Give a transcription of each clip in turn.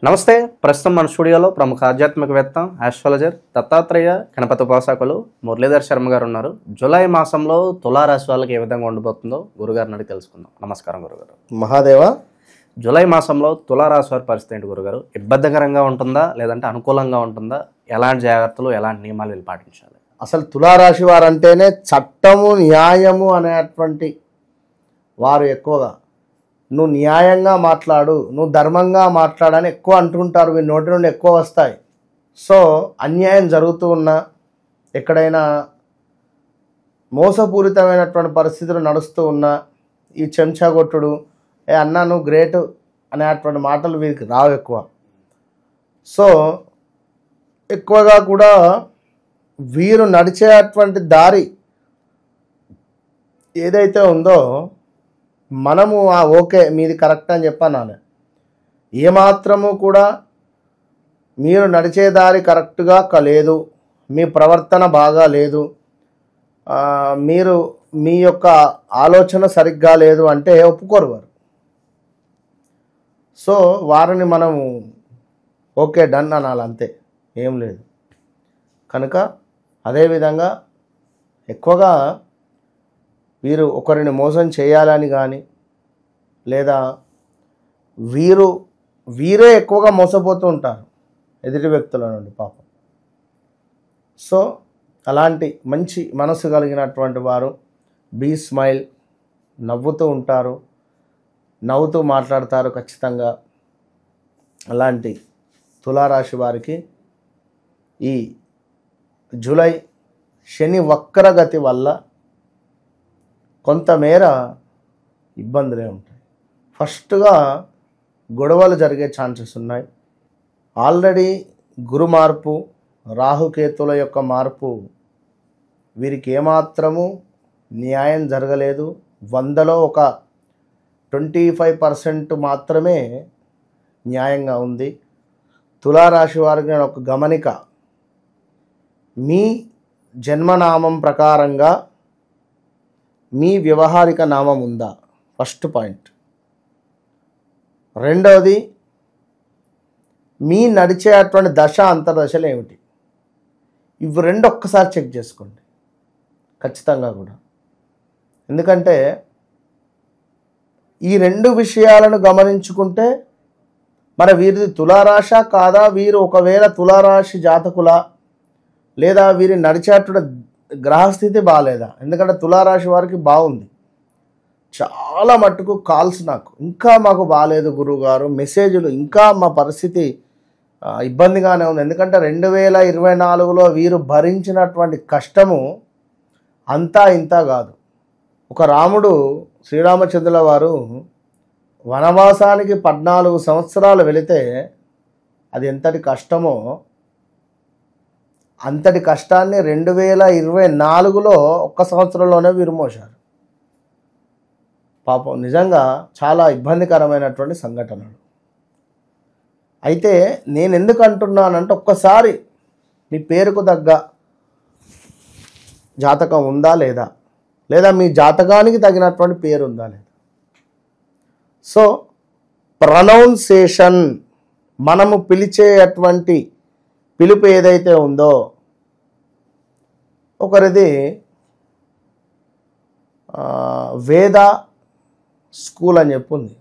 నమస్తే. ప్రస్తుతం మన స్టూడియోలో ప్రముఖ ఆధ్యాత్మికవేత్త, ఆస్ట్రాలజర్, దత్తాత్రేయ గణపతి ఉపాసకులు మురళీధర్ శర్మ గారు ఉన్నారు. జూలై మాసంలో తులారాశి వాళ్ళకి ఏ విధంగా ఉండబోతుందో గురుగారిని అడిగి తెలుసుకుందాం. నమస్కారం గురుగారు. మహాదేవ. జూలై మాసంలో తులారాశి వారి పరిస్థితి ఏంటి గురుగారు? ఇబ్బందికరంగా ఉంటుందా లేదంటే అనుకూలంగా ఉంటుందా? ఎలాంటి జాగ్రత్తలు, ఎలాంటి నియమాలు వీళ్ళు పాటించాలి? అసలు తులారాశి వారు అంటేనే చట్టము, న్యాయము అనేటువంటి వారు ఎక్కువగా. నువ్వు న్యాయంగా మాట్లాడు, నువ్వు ధర్మంగా మాట్లాడని ఎక్కువ అంటుంటారు. వీరి నోటి నుండి ఎక్కువ వస్తాయి. సో అన్యాయం జరుగుతూ ఉన్నా, ఎక్కడైనా మోసపూరితమైనటువంటి పరిస్థితులు నడుస్తూ ఉన్నా, ఈ చెంచాగొట్టుడు, ఏ అన్నా నువ్వు గ్రేటు అనేటువంటి మాటలు వీరికి రావు ఎక్కువ. సో ఎక్కువగా కూడా వీరు నడిచేటువంటి దారి ఏదైతే ఉందో మనము ఓకే మీది కరెక్ట్ అని చెప్పాను. ఏమాత్రము కూడా మీరు నడిచే దారి కరెక్ట్గా లేదు, మీ ప్రవర్తన బాగా లేదు, మీరు మీ యొక్క ఆలోచన సరిగ్గా లేదు అంటే ఒప్పుకోరు వారు. సో వారిని మనము ఓకే డన్ అనాలి, అంతే, ఏం లేదు. కనుక అదేవిధంగా ఎక్కువగా వీరు ఒకరిని మోసం చేయాలని కానీ, లేదా వీరే ఎక్కువగా మోసపోతూ ఉంటారు ఎదుటి వ్యక్తుల నుండి పాపం. సో అలాంటి మంచి మనసు కలిగినటువంటి వారు బీ స్మైల్, నవ్వుతూ ఉంటారు, నవ్వుతూ మాట్లాడతారు ఖచ్చితంగా. అలాంటి తులారాశి వారికి ఈ జూలై శని వక్రగతి వల్ల కొంతమేర ఇబ్బందులే ఉంటాయి. ఫస్ట్గా గొడవలు జరిగే ఛాన్సెస్ ఉన్నాయి. ఆల్రెడీ గురు మార్పు, రాహుకేతుల యొక్క మార్పు వీరికి ఏమాత్రము న్యాయం జరగలేదు. 100లో ఒక 25% మాత్రమే న్యాయంగా ఉంది. తులారాశి వారికి నేను ఒక గమనిక, మీ జన్మనామం ప్రకారంగా మీ వ్యవహారిక నామం ఉందా? First point. రెండవది, మీ నడిచేటువంటి దశ అంతర్దశలు ఏమిటి? ఇవి రెండు ఒక్కసారి చెక్ చేసుకోండి ఖచ్చితంగా కూడా. ఎందుకంటే ఈ రెండు విషయాలను గమనించుకుంటే మరి వీరిది తులారాశ కాదా, వీరు ఒకవేళ తులారాశి జాతకులా, లేదా వీరి నడిచేటువంటి గ్రహస్థితి బాగాలేదా? ఎందుకంటే తులారాశి వారికి బాగుంది. చాలా మట్టుకు కాల్స్ నాకు ఇంకా మాకు బాగాలేదు గురువుగారు, మెసేజ్లు ఇంకా మా పరిస్థితి ఇబ్బందిగానే ఉంది. ఎందుకంటే 2024లో వీరు భరించినటువంటి కష్టము అంతా ఇంత కాదు. ఒక రాముడు, శ్రీరామచంద్రుల వారు వనవాసానికి 14 సంవత్సరాలు వెళితే అది ఎంతటి కష్టమో అంతటి కష్టాన్ని 2024లో ఒక్క సంవత్సరంలోనే వీరు మోశారు. పాపం నిజంగా చాలా ఇబ్బందికరమైనటువంటి సంఘటనలు. అయితే నేను ఎందుకు అంటున్నానంటే, ఒక్కసారి మీ పేరుకు తగ్గ జాతకం ఉందా లేదా, లేదా మీ జాతకానికి తగినటువంటి పేరు ఉందా లేదా. సో ప్రొనౌన్సేషన్, మనము పిలిచేటువంటి పిలుపు ఏదైతే ఉందో, ఒకరిది వేద స్కూల్ అని చెప్పుంది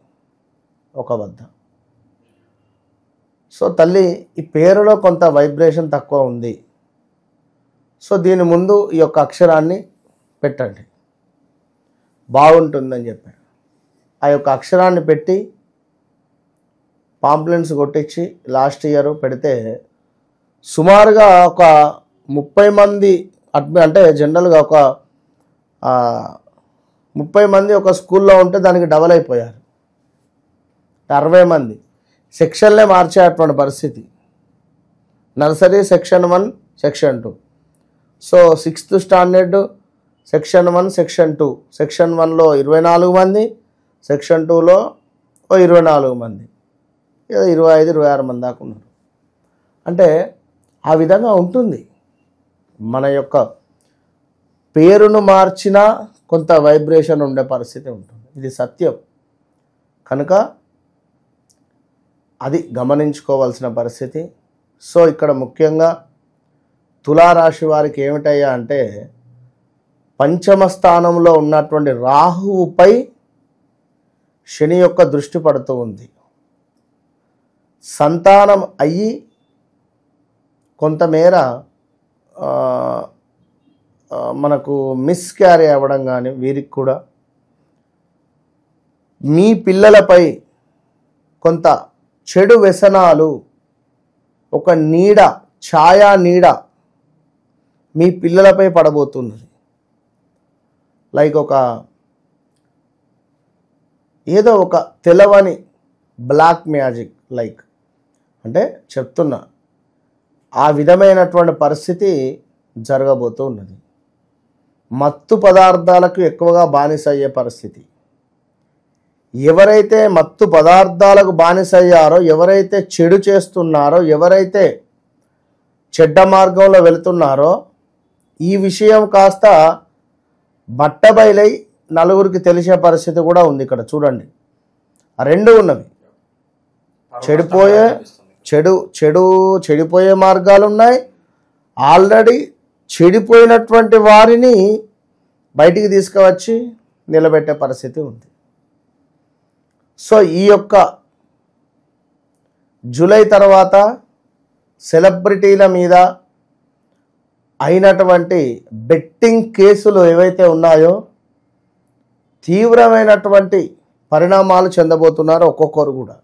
ఒక వద్ద. సో తల్లి, ఈ పేరులో కొంత వైబ్రేషన్ తక్కువ ఉంది, సో దీని ముందు ఈ యొక్క అక్షరాన్ని పెట్టండి, బాగుంటుందని చెప్పాను. ఆ యొక్క అక్షరాన్ని పెట్టి పాంప్లెంట్స్ కొట్టించి లాస్ట్ ఇయర్ పెడితే సుమారుగా ఒక 30 మంది అంటే జనరల్గా ఒక 30 మంది ఒక స్కూల్లో ఉంటే దానికి డబల్ అయిపోయారు. 60 మంది సెక్షన్లే మార్చేటువంటి పరిస్థితి. Nursery section 1, section 2. So 6th standard section 1, section 2. Section 1లో 24 మంది, సెక్షన్ 2లో 24 మంది, ఏదో 25-26 మంది దాకా ఉన్నారు. అంటే ఆ విధంగా ఉంటుంది. మన యొక్క పేరును మార్చినా కొంత వైబ్రేషన్ ఉండే పరిస్థితి ఉంటుంది, ఇది సత్యం. కనుక అది గమనించుకోవాల్సిన పరిస్థితి. సో ఇక్కడ ముఖ్యంగా తులారాశి వారికి ఏమిటయ్యా అంటే పంచమ స్థానంలో ఉన్నటువంటి రాహువుపై శని యొక్క దృష్టి పడుతూ ఉంది. సంతానం అయ్యి కొంతమేర మనకు మిస్క్యారీ అవ్వడం కానీ వీరికి కూడా మీ పిల్లలపై కొంత చెడు వ్యసనాలు, ఒక నీడ, ఛాయా నీడ మీ పిల్లలపై పడబోతున్నది. లైక్ ఏదో ఒక తెలవని బ్లాక్ మ్యాజిక్ లైక్ అంటే చెప్తున్నా, ఆ విధమైనటువంటి పరిస్థితి జరగబోతూ ఉన్నది. మత్తు పదార్థాలకు ఎక్కువగా బానిస అయ్యే పరిస్థితి. ఎవరైతే మత్తు పదార్థాలకు బానిసయ్యారో, ఎవరైతే చెడు చేస్తున్నారో, ఎవరైతే చెడ్డ మార్గంలో వెళుతున్నారో, ఈ విషయం కాస్త బట్టబయలై నలుగురికి తెలిసే పరిస్థితి కూడా ఉంది. ఇక్కడ చూడండి, ఆ రెండు ఉన్నవి. చెడిపోయే మార్గాలు ఉన్నాయి. ఆల్రెడీ చెడిపోయినటువంటి వారిని బయటికి తీసుకువచ్చి నిలబెట్టే పరిస్థితి ఉంది. సో ఈ యొక్క జూలై తర్వాత సెలబ్రిటీల మీద అయినటువంటి బెట్టింగ్ కేసులు ఏవైతే ఉన్నాయో తీవ్రమైనటువంటి పరిణామాలు చెందబోతున్నారు ఒక్కొక్కరు కూడా.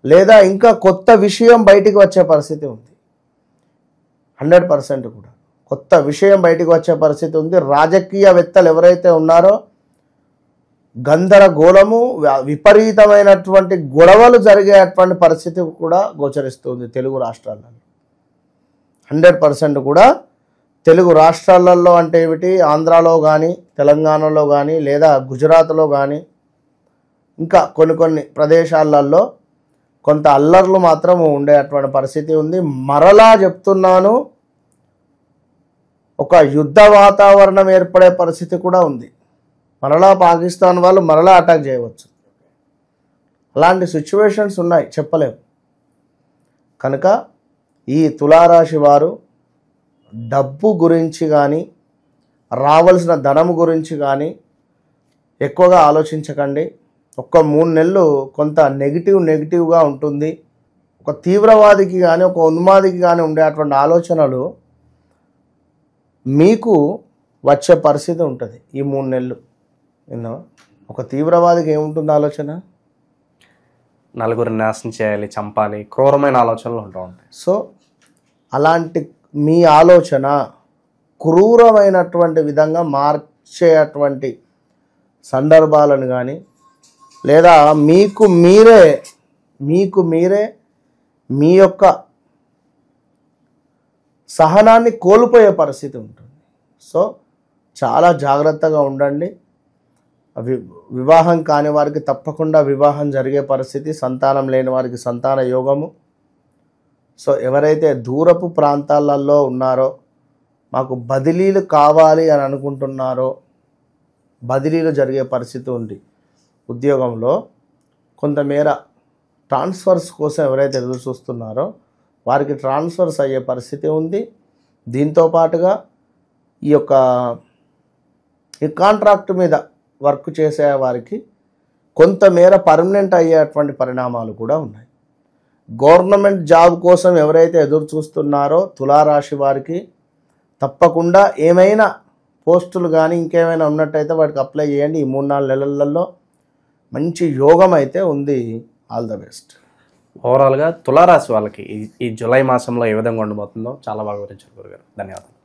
లేదా ఇంకా కొత్త విషయం బయటికి వచ్చే పరిస్థితి ఉంది. 100% కూడా కొత్త విషయం బయటికి వచ్చే పరిస్థితి ఉంది. రాజకీయవేత్తలు ఎవరైతే ఉన్నారో గందరగోళము, విపరీతమైనటువంటి గొడవలు జరిగేటువంటి పరిస్థితి కూడా గోచరిస్తుంది తెలుగు రాష్ట్రాలలో. 100% కూడా తెలుగు రాష్ట్రాలలో అంటే ఏమిటి, ఆంధ్రాలో కానీ, తెలంగాణలో కానీ, లేదా గుజరాత్లో కానీ, ఇంకా కొన్ని ప్రదేశాలలో కొంత అల్లర్లు మాత్రం ఉండేటువంటి పరిస్థితి ఉంది. మరలా చెప్తున్నాను, ఒక యుద్ధ వాతావరణం ఏర్పడే పరిస్థితి కూడా ఉంది. మరలా పాకిస్తాన్ వాళ్ళు మరలా అటాక్ చేయవచ్చు. అలాంటి సిచ్యువేషన్స్ ఉన్నాయి, చెప్పలేము. కనుక ఈ తులారాశి వారు డబ్బు గురించి కానీ, రావాల్సిన ధనము గురించి కానీ ఎక్కువగా ఆలోచించకండి. ఒక్క 3 నెలలు కొంత నెగిటివ్గా ఉంటుంది. ఒక తీవ్రవాదికి కానీ, ఒక ఉన్మాదికి కానీ ఉండేటువంటి ఆలోచనలు మీకు వచ్చే పరిస్థితి ఉంటుంది ఈ 3 నెలలు. ఒక తీవ్రవాదికి ఏముంటుంది ఆలోచన? నలుగురిని నాశనం చేయాలి, చంపాలి, క్రూరమైన ఆలోచనలు ఉంటూ ఉంటాయి. సో అలాంటి మీ ఆలోచన క్రూరమైనటువంటి విధంగా మార్చేటువంటి సందర్భాలను కానీ, లేదా మీకు మీరే మీ యొక్క సహనాన్ని కోల్పోయే పరిస్థితి ఉంటుంది. సో చాలా జాగ్రత్తగా ఉండండి. వివాహం కాని వారికి తప్పకుండా వివాహం జరిగే పరిస్థితి, సంతానం లేని వారికి సంతాన యోగము. సో ఎవరైతే దూరపు ప్రాంతాలలో ఉన్నారో, మాకు బదిలీలు కావాలి అని అనుకుంటున్నారో, బదిలీలు జరిగే పరిస్థితి ఉంది. ఉద్యోగంలో కొంతమేర ట్రాన్స్ఫర్స్ కోసం ఎవరైతే ఎదురు చూస్తున్నారో వారికి ట్రాన్స్ఫర్స్ అయ్యే పరిస్థితి ఉంది. దీంతో పాటుగా ఈ కాంట్రాక్ట్ మీద వర్క్ చేసే వారికి కొంతమేర పర్మనెంట్ అయ్యేటువంటి పరిణామాలు కూడా ఉన్నాయి. గవర్నమెంట్ జాబ్ కోసం ఎవరైతే ఎదురు చూస్తున్నారో తులారాశి వారికి తప్పకుండా ఏమైనా పోస్టులు కానీ ఇంకేమైనా ఉన్నట్టయితే వాటికి అప్లై చేయండి. ఈ 3-4 నెలలలో మంచి యోగం అయితే ఉంది. All the best. ఓవరాల్గా తులారాశి వాళ్ళకి ఈ జూలై మాసంలో ఏ విధంగా ఉండబోతుందో చాలా బాగా వివరించారు గురుగారు. ధన్యవాదాలు.